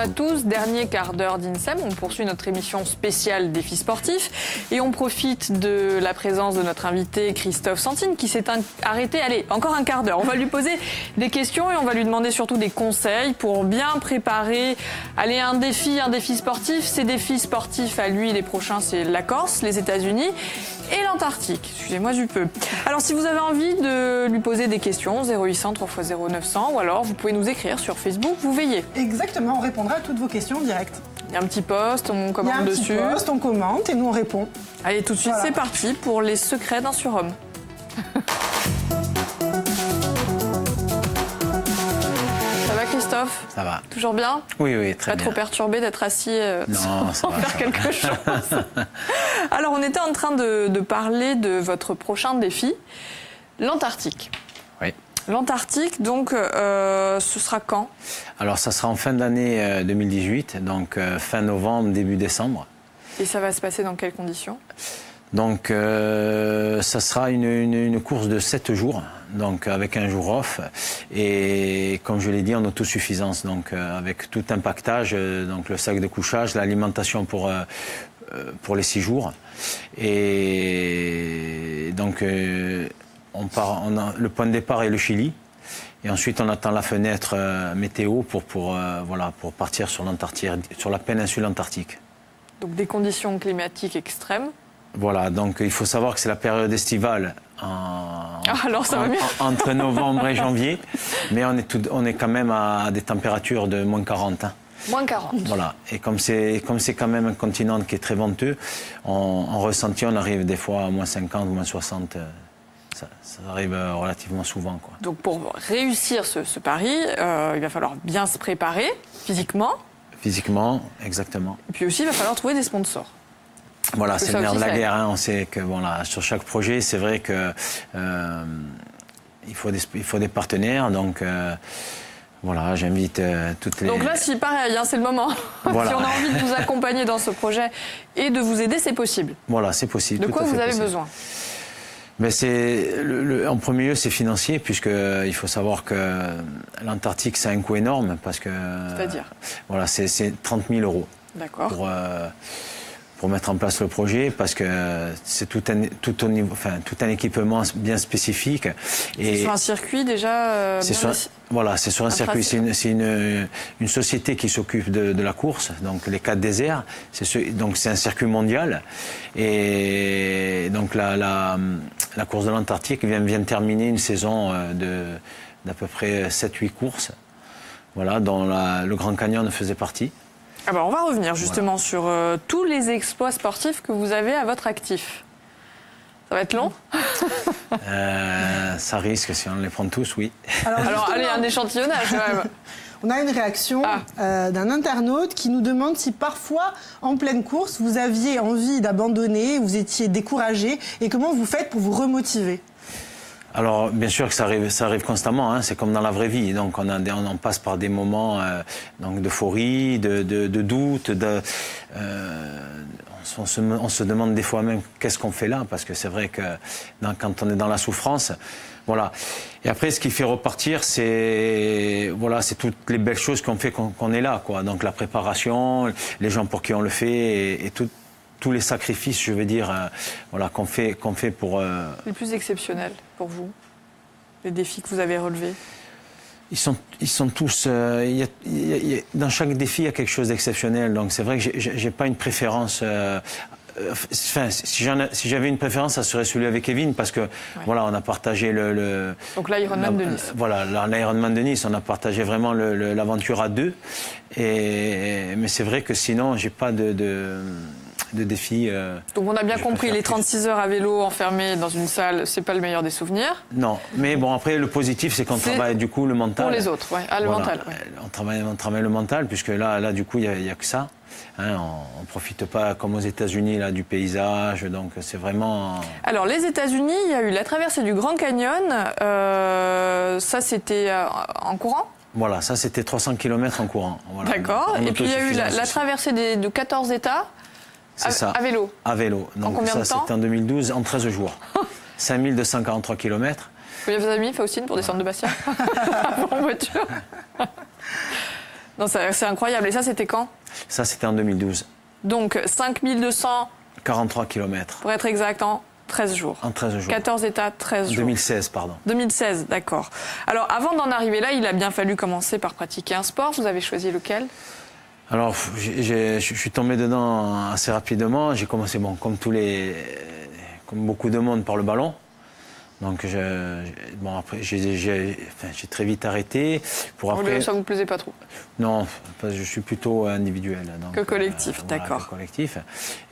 à tous, dernier quart d'heure d'INSEM. On poursuit notre émission spéciale défis sportifs et on profite de la présence de notre invité Christophe Santine qui s'est arrêté, allez, encore un quart d'heure. On va lui poser des questions et on va lui demander surtout des conseils pour bien préparer un défi sportif. Ces défis sportifs à lui, les prochains, c'est la Corse, les États-Unis et l'Antarctique. Excusez-moi du peu. Alors si vous avez envie de lui poser des questions, 0800 3x0 900 ou alors vous pouvez nous écrire sur Facebook, vous veillez. Exactement, on répondra à toutes vos questions en direct. Il y a un petit post, on commente dessus. Il y a un petit post, on commente et nous on répond. Allez, tout de suite, c'est parti pour les secrets d'un surhomme. Ça va Christophe? Ça va. Toujours bien? Oui, oui, très bien. Pas trop perturbé d'être assis sans faire quelque chose. Alors, on était en train de parler de votre prochain défi, l'Antarctique. Oui. L'Antarctique, donc, ce sera quand? Alors, ça sera en fin d'année 2018, donc fin novembre, début décembre. Et ça va se passer dans quelles conditions? Donc, ça sera une course de 7 jours, donc avec un jour off. Et comme je l'ai dit, en autosuffisance, donc avec tout un pactage, donc le sac de couchage, l'alimentation pour les 6 jours. Et donc, le point de départ est le Chili. Et ensuite, on attend la fenêtre météo pour partir sur l'Antarctique, sur la péninsule antarctique. Donc, des conditions climatiques extrêmes. Voilà, donc il faut savoir que c'est la période estivale entre novembre et janvier, mais on est quand même à des températures de moins 40. Hein. Moins 40. Voilà, et comme c'est quand même un continent qui est très venteux, en ressenti, on arrive des fois à moins 50, moins 60. Ça arrive relativement souvent, quoi. Donc pour réussir ce pari, il va falloir bien se préparer physiquement. Faut exactement. Et puis aussi, il va falloir trouver des sponsors. Voilà, c'est le nerf de la guerre. Hein. On sait que sur chaque projet, c'est vrai que il faut des partenaires. Donc voilà, j'invite toutes les. Donc là, c'est pareil, c'est le moment. Voilà. Si on a envie de vous accompagner dans ce projet et de vous aider, c'est possible. Voilà, c'est possible. De quoi vous avez besoin? Mais en premier lieu, c'est financier, puisqu'il faut savoir que l'Antarctique, c'est un coût énorme, parce que. C'est-à-dire? Voilà, c'est 30 000 €. D'accord. Pour mettre en place le projet, parce que c'est tout un équipement bien spécifique. C'est sur un circuit déjà c'est sur un circuit. C'est une société qui s'occupe de la course, donc les 4 déserts. Donc c'est un circuit mondial. Et donc la course de l'Antarctique vient de terminer une saison d'à peu près 7-8 courses, voilà, dont le Grand Canyon faisait partie. On va revenir justement sur tous les exploits sportifs que vous avez à votre actif. Ça va être long? Ça risque, si on les prend tous, oui. Alors allez, un échantillonnage quand même. On a une réaction d'un internaute qui nous demande si parfois, en pleine course, vous aviez envie d'abandonner, vous étiez découragé, et comment vous faites pour vous remotiver? Alors, bien sûr que ça arrive constamment, hein, c'est comme dans la vraie vie. Donc, on passe par des moments d'euphorie, de doute, on se demande des fois même qu'est-ce qu'on fait là, parce que c'est vrai que quand on est dans la souffrance, voilà. Et après, ce qui fait repartir, c'est toutes les belles choses qu'on fait qu'on est là, quoi. Donc, la préparation, les gens pour qui on le fait, et tous les sacrifices, je veux dire, qu'on fait pour. Les plus exceptionnels pour vous, les défis que vous avez relevés? Ils sont tous. Dans chaque défi, il y a quelque chose d'exceptionnel. Donc c'est vrai que j'ai pas une préférence. Si j'avais une préférence, ça serait celui avec Kevin, parce que voilà, on a partagé Donc l'Ironman de Nice. Voilà, l'Ironman de Nice, on a partagé vraiment l'aventure à deux. Mais c'est vrai que sinon, j'ai pas de défis. Donc on a bien compris, les 36 heures à vélo enfermé dans une salle, c'est pas le meilleur des souvenirs. Non, mais bon, après le positif, c'est qu'on travaille du coup le mental. Pour les autres, le mental. Ouais. On travaille le mental, puisque là du coup, il y a que ça. Hein, on profite pas comme aux États-Unis là du paysage, donc c'est vraiment. Alors les États-Unis, il y a eu la traversée du Grand Canyon. Ça c'était en courant. Voilà, ça c'était 300 km en courant. Voilà. D'accord. Et puis il y a eu la traversée de 14 États. C'est ça. À vélo. À vélo. Donc en combien de temps? C'était en 2012, en 13 jours. 5243 km. Vous avez vos amis, Faustine, pour descendre de Bastia en voiture? Non, c'est incroyable. Et ça, c'était quand? Ça, c'était en 2012. Donc 5200... 43 km. Pour être exact, en 13 jours. En 13 jours. 14 États, 13 jours. 2016, pardon. 2016, d'accord. Alors, avant d'en arriver là, il a bien fallu commencer par pratiquer un sport. Vous avez choisi lequel? Alors, je suis tombé dedans assez rapidement. J'ai commencé, bon, comme beaucoup de monde, par le ballon. Donc, après, j'ai très vite arrêté. Ça ne vous plaisait pas trop? Non, parce que je suis plutôt individuel. Donc, que collectif, d'accord. Que collectif.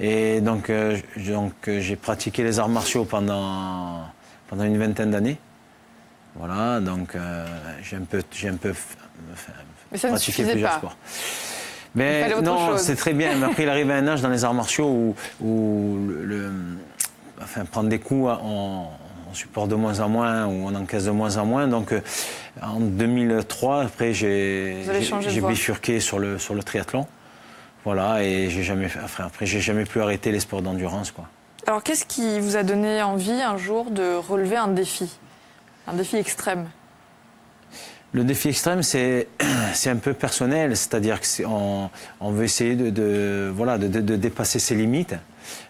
Et donc j'ai pratiqué les arts martiaux pendant une vingtaine d'années. Voilà, donc j'ai un peu mais ça pratiqué ne plusieurs pas. sports. Mais non, c'est très bien. Mais après, il arrive à un âge dans les arts martiaux où prendre des coups, on supporte de moins en moins, ou on encaisse de moins en moins. Donc, en 2003, après, j'ai bifurqué sur le triathlon. Voilà, et j'ai jamais pu arrêter les sports d'endurance, quoi. Alors, qu'est-ce qui vous a donné envie un jour de relever un défi extrême? Le défi extrême, c'est un peu personnel, c'est-à-dire qu'on veut essayer de dépasser ses limites,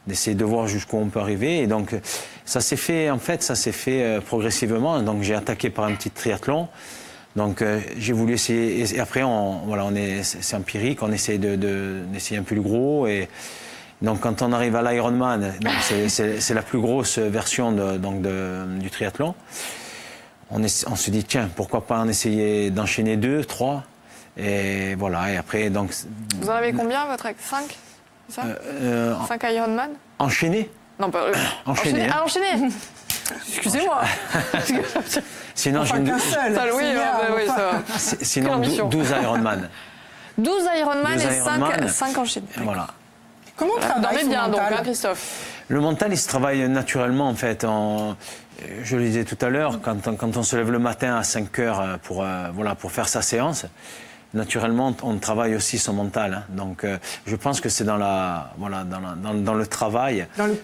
d'essayer de voir jusqu'où on peut arriver. Et donc, ça s'est fait progressivement. Donc, j'ai attaqué par un petit triathlon. Donc, j'ai voulu essayer. Et après, c'est empirique, on essaie d'essayer un peu le gros. Et donc, quand on arrive à l'Ironman, c'est la plus grosse version du triathlon. On se dit, tiens, pourquoi pas en essayer d'enchaîner 2, 3, et voilà, et après, donc... Vous en avez combien, votre 5, c'est ça 5 Ironman? Enchaîner? Non, pas... enchaîner. Ah, enchaîner. Excusez-moi. Sinon, enfin, qu'un seul. Sinon, 12 Ironman. 12 Ironman et 5 enchaînés. Voilà. Comment on travaille dormez bien, mental, donc, hein, Christophe? Le mental, il se travaille naturellement, en fait. Je le disais tout à l'heure, quand on se lève le matin à 5 heures pour faire sa séance, naturellement, on travaille aussi son mental. Hein. Donc, je pense que c'est dans le travail. Dans le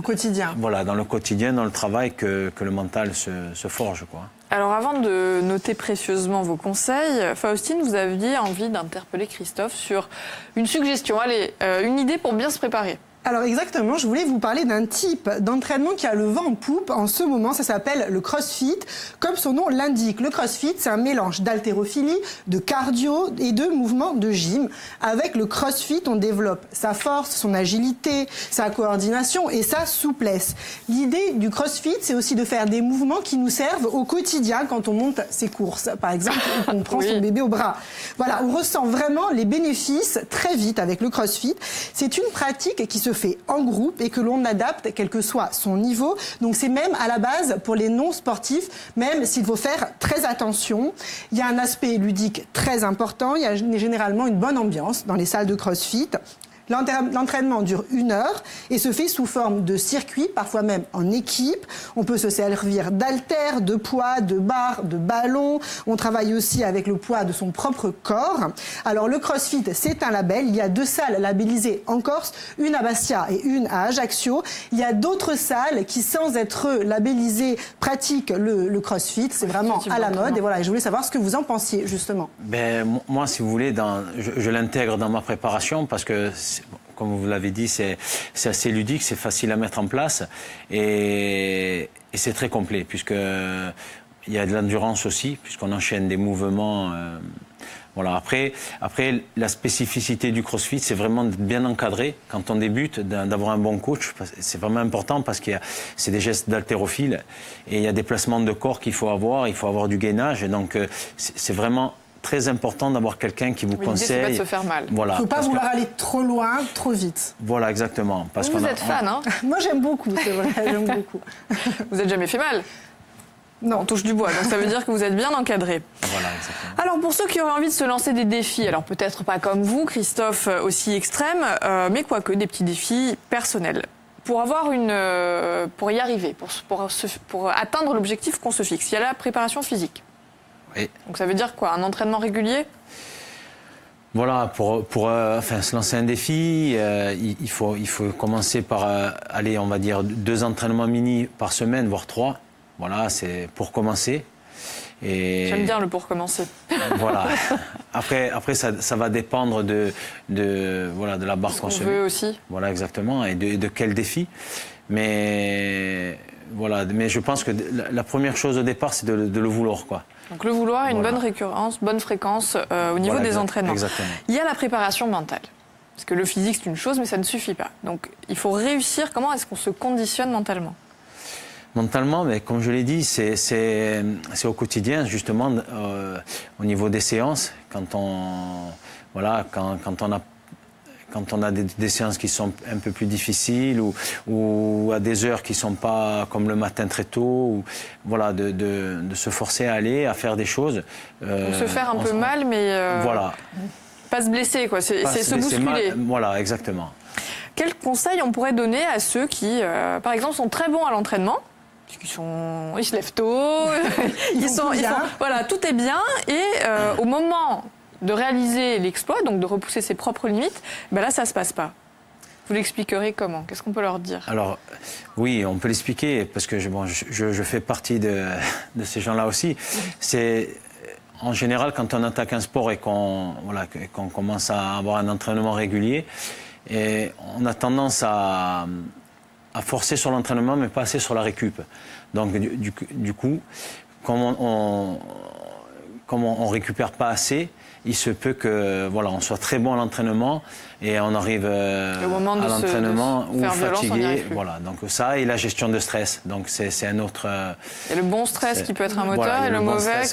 quotidien. Voilà, dans le quotidien, dans le travail, que le mental se forge, quoi. Alors, avant de noter précieusement vos conseils, Faustine, vous aviez envie d'interpeller Christophe sur une suggestion. Allez, une idée pour bien se préparer. Alors exactement, je voulais vous parler d'un type d'entraînement qui a le vent en poupe en ce moment, ça s'appelle le crossfit. Comme son nom l'indique, le crossfit, c'est un mélange d'haltérophilie, de cardio et de mouvements de gym. Avec le crossfit, on développe sa force, son agilité, sa coordination et sa souplesse. L'idée du crossfit, c'est aussi de faire des mouvements qui nous servent au quotidien quand on monte ses courses, par exemple, ou qu'on prend son bébé au bras. Voilà, on ressent vraiment les bénéfices très vite avec le crossfit. C'est une pratique qui se fait en groupe et que l'on adapte quel que soit son niveau. Donc c'est même à la base pour les non-sportifs, même s'il faut faire très attention. Il y a un aspect ludique très important, il y a généralement une bonne ambiance dans les salles de CrossFit. L'entraînement dure 1 heure et se fait sous forme de circuit, parfois même en équipe. On peut se servir d'haltères, de poids, de barres, de ballons. On travaille aussi avec le poids de son propre corps. Alors le CrossFit, c'est un label. Il y a 2 salles labellisées en Corse, une à Bastia et une à Ajaccio. Il y a d'autres salles qui, sans être labellisées, pratiquent le CrossFit. C'est vraiment à la mode. Et voilà, et je voulais savoir ce que vous en pensiez, justement. Moi, si vous voulez, je l'intègre dans ma préparation parce que... Comme vous l'avez dit, c'est assez ludique, c'est facile à mettre en place et c'est très complet puisqu'il y a de l'endurance aussi, puisqu'on enchaîne des mouvements. Voilà. Après, la spécificité du CrossFit, c'est vraiment de bien encadrer quand on débute, d'avoir un bon coach. C'est vraiment important parce que c'est des gestes d'haltérophile et il y a des placements de corps qu'il faut avoir du gainage. Et donc, c'est vraiment très important d'avoir quelqu'un qui vous conseille. C'est pas de se faire mal. Voilà, il ne faut pas vouloir aller trop loin, trop vite. Voilà, exactement. Parce vous êtes fan, hein? Moi, j'aime beaucoup, c'est vrai, j'aime beaucoup. Vous n'êtes jamais fait mal? Non. On touche du bois, donc ça veut dire que vous êtes bien encadré. Voilà, exactement. Alors, pour ceux qui auraient envie de se lancer des défis, alors peut-être pas comme vous, Christophe, aussi extrême, mais quoique des petits défis personnels. Pour y arriver, pour atteindre l'objectif qu'on se fixe, il y a la préparation physique. Oui. Donc ça veut dire quoi? Un entraînement régulier? Voilà, pour se lancer un défi, il faut commencer par aller, on va dire, 2 entraînements mini par semaine, voire 3. Voilà, c'est pour commencer. J'aime bien le pour commencer. Voilà. Après ça va dépendre de la barre qu'on se met. veut aussi. Voilà, exactement, et de quel défi. Mais je pense que la première chose au départ, c'est de le vouloir, quoi. Donc le vouloir, une bonne récurrence, bonne fréquence au niveau des entraînements. Exactement. Il y a la préparation mentale. Parce que le physique, c'est une chose, mais ça ne suffit pas. Donc il faut réussir. Comment est-ce qu'on se conditionne mentalement ? Mentalement, mais comme je l'ai dit, c'est au quotidien, justement, au niveau des séances, quand on a des séances qui sont un peu plus difficiles ou à des heures qui ne sont pas comme le matin très tôt, de se forcer à aller, à faire des choses. Donc se faire un peu mal, mais pas se blesser, quoi. C'est se bousculer. Voilà, exactement. Quels conseils on pourrait donner à ceux qui, par exemple, sont très bons à l'entraînement ? Ils se lèvent tôt, tout est bien, et au moment de réaliser l'exploit, donc de repousser ses propres limites, là ça se passe pas. Vous l'expliquerez comment ? Qu'est-ce qu'on peut leur dire ? Alors oui, on peut l'expliquer parce que je fais partie de ces gens-là aussi. C'est en général quand on attaque un sport et qu'on commence à avoir un entraînement régulier, et on a tendance à forcer sur l'entraînement, mais pas assez sur la récup. Donc, du coup, comme on récupère pas assez, il se peut que on soit très bon à l'entraînement et on arrive à l'entraînement ou fatigué. Donc ça et la gestion de stress. Donc c'est un autre. Et le bon stress qui peut être un moteur et le mauvais stress,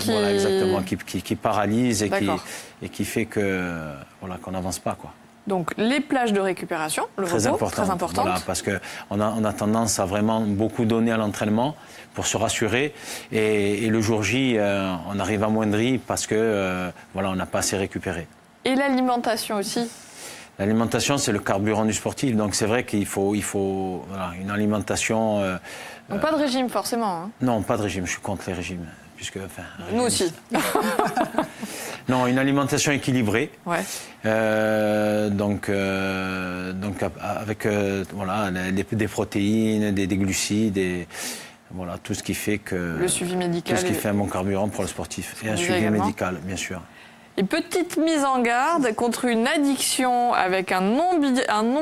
qui paralyse et qui fait qu'on n'avance pas, quoi. Donc les plages de récupération, le repos, très important. Voilà, parce qu'on a tendance à vraiment beaucoup donner à l'entraînement pour se rassurer. Et le jour J, on arrive amoindri parce que on n'a pas assez récupéré. Et l'alimentation aussi. L'alimentation, c'est le carburant du sportif. Donc c'est vrai qu'il faut une alimentation... Donc pas de régime forcément. Hein. Non, pas de régime. Je suis contre les régimes. Nous aussi. Non, une alimentation équilibrée. Ouais. Donc avec des protéines, des glucides, tout ce qui fait que le suivi médical, tout ce qui fait un bon carburant pour le sportif et un suivi médical, bien sûr. Et petite mise en garde contre une addiction avec un nom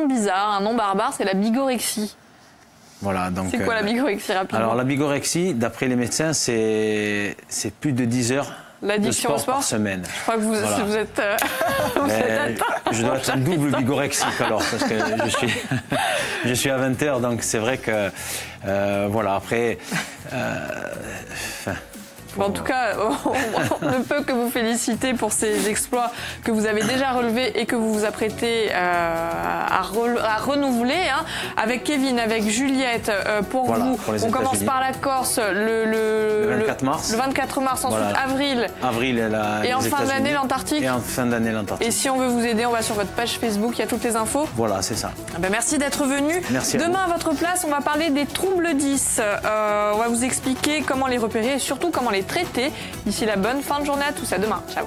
bizarre, un nom barbare, c'est la bigorexie. Voilà, donc, c'est quoi la bigorexie rapidement ? Alors la bigorexie, d'après les médecins, c'est plus de 10 heures de sport par semaine. Je crois que vous êtes je dois être un double bigorexique alors, parce que je suis à 20 heures, donc c'est vrai que après... En tout cas, on ne peut que vous féliciter pour ces exploits que vous avez déjà relevés et que vous vous apprêtez à renouveler. Hein. Avec Kevin, avec Juliette, pour on commence par la Corse le 24 mars. Le 24 mars, ensuite avril. Et en fin d'année, l'Antarctique. Et si on veut vous aider, on va sur votre page Facebook, il y a toutes les infos. Voilà, c'est ça. Merci d'être venu. Merci. Demain, à votre place, on va parler des troubles 10. On va vous expliquer comment les repérer et surtout comment les traiter. D'ici là, bonne fin de journée à tous. À demain. Ciao.